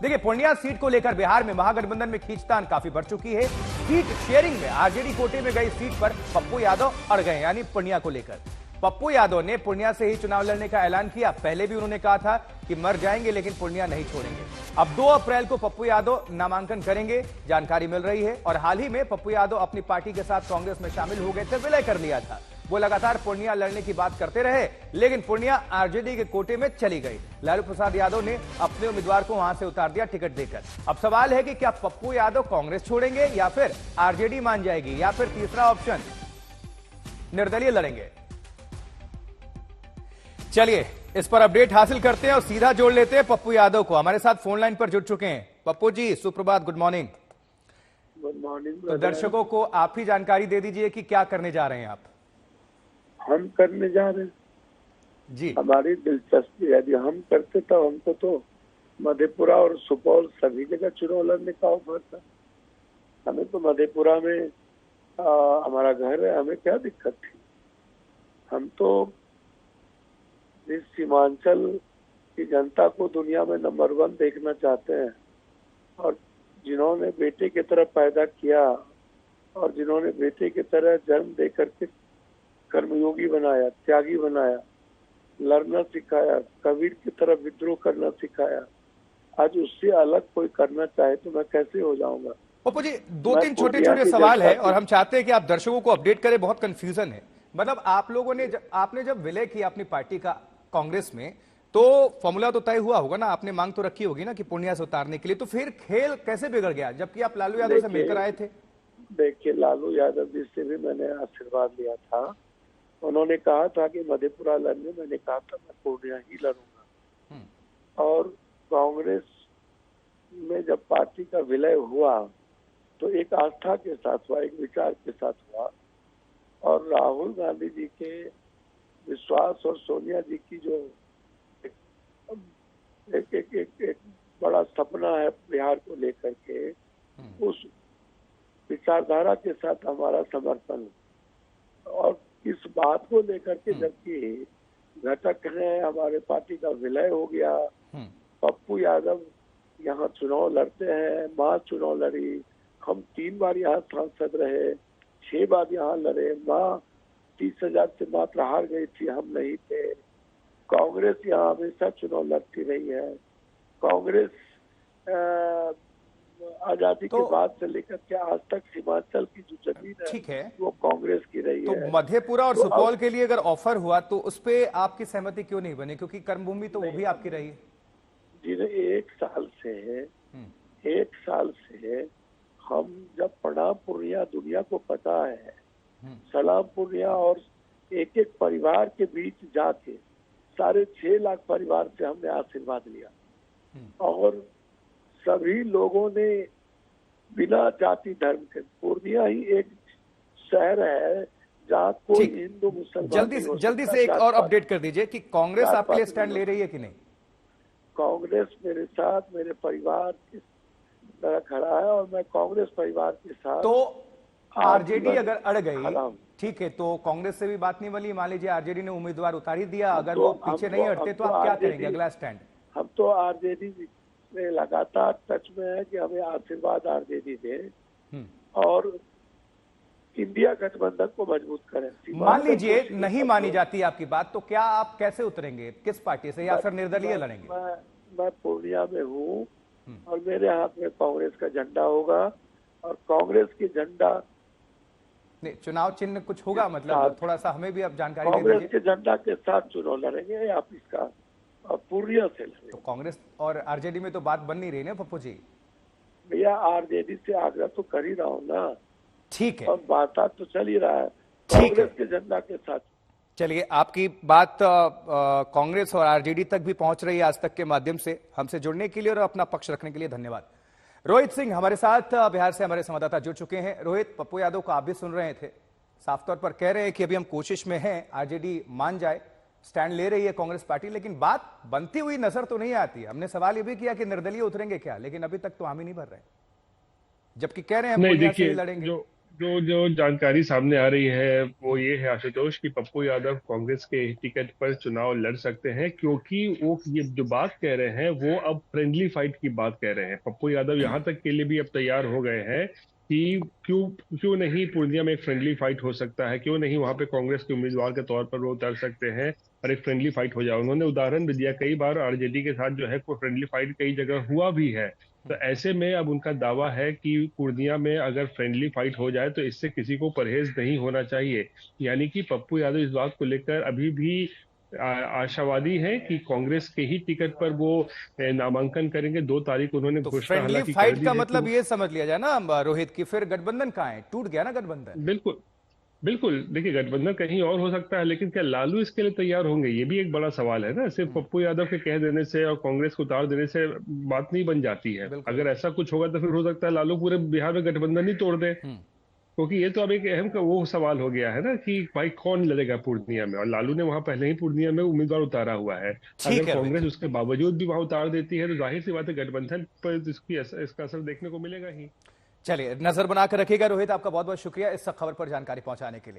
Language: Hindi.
देखिए, पूर्णिया सीट को लेकर बिहार में महागठबंधन में खींचतान काफी बढ़ चुकी है। सीट शेयरिंग में आरजेडी कोटे में गई सीट पर पप्पू यादव अड़ गए, यानी पूर्णिया को लेकर। पप्पू यादव ने पूर्णिया से ही चुनाव लड़ने का ऐलान किया। पहले भी उन्होंने कहा था कि मर जाएंगे लेकिन पूर्णिया नहीं छोड़ेंगे। अब 2 अप्रैल को पप्पू यादव नामांकन करेंगे, जानकारी मिल रही है। और हाल ही में पप्पू यादव अपनी पार्टी के साथ कांग्रेस में शामिल हो गए थे, विलय कर लिया था। वो लगातार पूर्णिया लड़ने की बात करते रहे, लेकिन पूर्णिया आरजेडी के कोटे में चली गई। लालू प्रसाद यादव ने अपने उम्मीदवार को वहां से उतार दिया टिकट देकर। अब सवाल है कि क्या पप्पू यादव कांग्रेस छोड़ेंगे या फिर आरजेडी मान जाएगी, या फिर तीसरा ऑप्शन निर्दलीय लड़ेंगे। चलिए इस पर अपडेट हासिल करते हैं और सीधा जोड़ लेते हैं पप्पू यादव को। हमारे साथ फोन लाइन पर जुड़ चुके हैं। पप्पू जी, सुप्रभात, गुड मॉर्निंग। Good morning. तो दर्शकों को आप ही जानकारी दे दीजिए कि क्या करने जा रहे हैं आप। हम करने जा रहे हैं जी, हमारी दिलचस्पी है। यदि हम करते तो हमको तो मधेपुरा और सुपौल सभी जगह चुनाव लड़ने का ऑफर था। हमें तो मधेपुरा में हमारा घर है, हमें क्या दिक्कत थी। हम तो इस सीमांचल की जनता को दुनिया में नंबर 1 देखना चाहते हैं, और जिन्होंने बेटे की तरह पैदा किया और जिन्होंने बेटे की तरह जन्म दे करके कर्मयोगी बनाया, त्यागी बनाया, लड़ना सिखाया, कबीर की तरह विद्रोह करना सिखाया, आज उससे अलग कोई करना चाहे तो मैं कैसे हो जाऊंगा। पप्पू जी, 2-3 छोटे छोटे सवाल है और हम चाहते हैं कि आप दर्शकों को अपडेट करें। बहुत कंफ्यूजन है। मतलब आप लोगों ने आपने जब विलय किया अपनी पार्टी का कांग्रेस में, तो फॉर्मूला तो तय हुआ होगा ना, आपने मांग तो रखी होगी ना कि पूर्णिया से उतारने के लिए। तो फिर खेल कैसे बिगड़ गया, जबकि आप लालू यादव से मिलकर आए थे? देखिए, लालू यादव जी से भी मैंने आशीर्वाद लिया था। उन्होंने कहा था कि मधेपुरा लड़ने, मैंने कहा था मैं पूर्णिया ही लड़ूंगा। और कांग्रेस में जब पार्टी का विलय हुआ तो एक आस्था के साथ हुआ, एक विचार के साथ हुआ। और राहुल गांधी जी के विश्वास और सोनिया जी की जो एक बड़ा सपना है बिहार को लेकर के, उस विचारधारा के साथ हमारा समर्थन। और इस बात को लेकर के जबकि घटक है हमारे पार्टी का विलय हो गया, पप्पू यादव यहाँ चुनाव लड़ते हैं, माँ चुनाव लड़ी, हम 3 बार यहाँ सांसद रहे, 6 बार यहाँ लड़े, माँ 30,000 से मात्र हार गई थी, हम नहीं थे। कांग्रेस यहाँ हमेशा चुनाव लड़ती रही है। कांग्रेस आजादी के बाद से लेकर के आज तक सीमांचल की जो जमीन है, ठीक है, वो कांग्रेस की रही तो है। मधेपुरा और सुपौल के लिए अगर ऑफर हुआ तो उस पे आपकी सहमति क्यों नहीं बनी, क्योंकि कर्मभूमि तो वो भी आपकी रही है। जी, 1 साल से हम जब प्रणाम पूर्णिया दुनिया को पता है, सलाम पूर्णिया और एक परिवार के बीच जाके 6.5 लाख परिवार से हमने आशीर्वाद लिया। और सभी लोगों ने बिना जाति धर्म के, पूर्णिया ही एक शहर है जहाँ कोई हिंदू मुसलमान जल्दी से एक और अपडेट कर दीजिए कि कांग्रेस आपके लिए स्टैंड ले रही है कि नहीं। कांग्रेस मेरे साथ, मेरे परिवार की तरह खड़ा है और मैं कांग्रेस परिवार के साथ। तो आरजेडी अगर अड़ गई, ठीक है, तो कांग्रेस से भी बात नहीं बनी। मान लीजिए आरजेडी ने उम्मीदवार उतार ही दिया, अगर वो पीछे नहीं हटते तो आप क्या करेंगे, अगला स्टैंड? हम तो आरजेडी में लगातार टच में है कि हमें आशीर्वाद आरजेडी दे और इंडिया गठबंधन को मजबूत करें। मान लीजिए नहीं मानी जाती आपकी बात, तो क्या आप कैसे उतरेंगे, किस पार्टी से, या फिर निर्दलीय लड़ेंगे? मैं पूर्णिया में हूँ और मेरे हाथ में कांग्रेस का झंडा होगा, और कांग्रेस की झंडा नहीं, चुनाव चिन्ह कुछ होगा, मतलब थोड़ा सा हमें भी आप जानकारी दे कांग्रेस दीजिए। के झंडा के साथ चुनाव लड़ेंगे आप इसका, और पूर्णिया से लड़ेंगे। तो कांग्रेस और आरजेडी में तो बात बन नहीं रही ना पप्पू जी? भैया, आरजेडी से आग्रह तो कर ही रहा हूँ ना। ठीक है, और बात तो चल ही रहा है ठीक है। कांग्रेस के झंडा के साथ। चलिए, आपकी बात कांग्रेस और आरजेडी तक भी पहुंच रही है आज तक के माध्यम से। हमसे जुड़ने के लिए और अपना पक्ष रखने के लिए धन्यवाद। रोहित सिंह हमारे साथ बिहार से हमारे संवाददाता जुड़ चुके हैं। रोहित, पप्पू यादव को आप भी सुन रहे थे, साफ तौर पर कह रहे हैं कि अभी हम कोशिश में हैं, आरजेडी मान जाए, स्टैंड ले रही है कांग्रेस पार्टी, लेकिन बात बनती हुई नजर तो नहीं आती। हमने सवाल ये भी किया कि निर्दलीय उतरेंगे क्या, लेकिन अभी तक तो हामी नहीं भर रहे, जबकि कह रहे हैं हम पूर्णिया से ही लड़ेंगे। जो जो जानकारी सामने आ रही है वो ये है आशुतोष कि पप्पू यादव कांग्रेस के टिकट पर चुनाव लड़ सकते हैं, क्योंकि वो ये जो बात कह रहे हैं वो अब फ्रेंडली फाइट की बात कह रहे हैं। पप्पू यादव यहाँ तक के लिए भी अब तैयार हो गए हैं कि क्यों क्यों नहीं पूर्णिया में एक फ्रेंडली फाइट हो सकता है, क्यों नहीं वहां पे कांग्रेस के उम्मीदवार के तौर पर वो उतर सकते हैं और एक फ्रेंडली फाइट हो जाए। उन्होंने उदाहरण भी दिया, कई बार आरजेडी के साथ जो है कोई फ्रेंडली फाइट कई जगह हुआ भी है। तो ऐसे में अब उनका दावा है कि पूर्णिया में अगर फ्रेंडली फाइट हो जाए तो इससे किसी को परहेज नहीं होना चाहिए। यानी कि पप्पू यादव इस बात को लेकर अभी भी आशावादी है कि कांग्रेस के ही टिकट पर वो नामांकन करेंगे। 2 तारीख उन्होंने तो घोषणा फ्रेंडली हालांकि कर फाइट दी का है कि मतलब ये समझ लिया जाए ना रोहित, कि फिर गठबंधन कहाँ है, टूट गया ना गठबंधन। बिल्कुल बिल्कुल। देखिए, गठबंधन कहीं और हो सकता है, लेकिन क्या लालू इसके लिए तैयार होंगे, ये भी एक बड़ा सवाल है ना। सिर्फ हम्म, पप्पू यादव के कह देने से और कांग्रेस को उतार देने से बात नहीं बन जाती है। बिल्कुल। अगर ऐसा कुछ होगा तो फिर हो सकता है लालू पूरे बिहार में गठबंधन ही तोड़ दे, हम्म। क्योंकि ये तो अब एक अहम का वो सवाल हो गया है ना कि भाई कौन लड़ेगा पूर्णिया में, और लालू ने वहां पहले ही पूर्णिया में उम्मीदवार उतारा हुआ है। अगर ठीक है रोहित। कांग्रेस उसके बावजूद भी वहां उतार देती है तो जाहिर सी बात है गठबंधन पर इसका असर देखने को मिलेगा ही। चलिए, नजर बनाकर रखिएगा रोहित। आपका बहुत बहुत शुक्रिया इस खबर पर जानकारी पहुंचाने के लिए।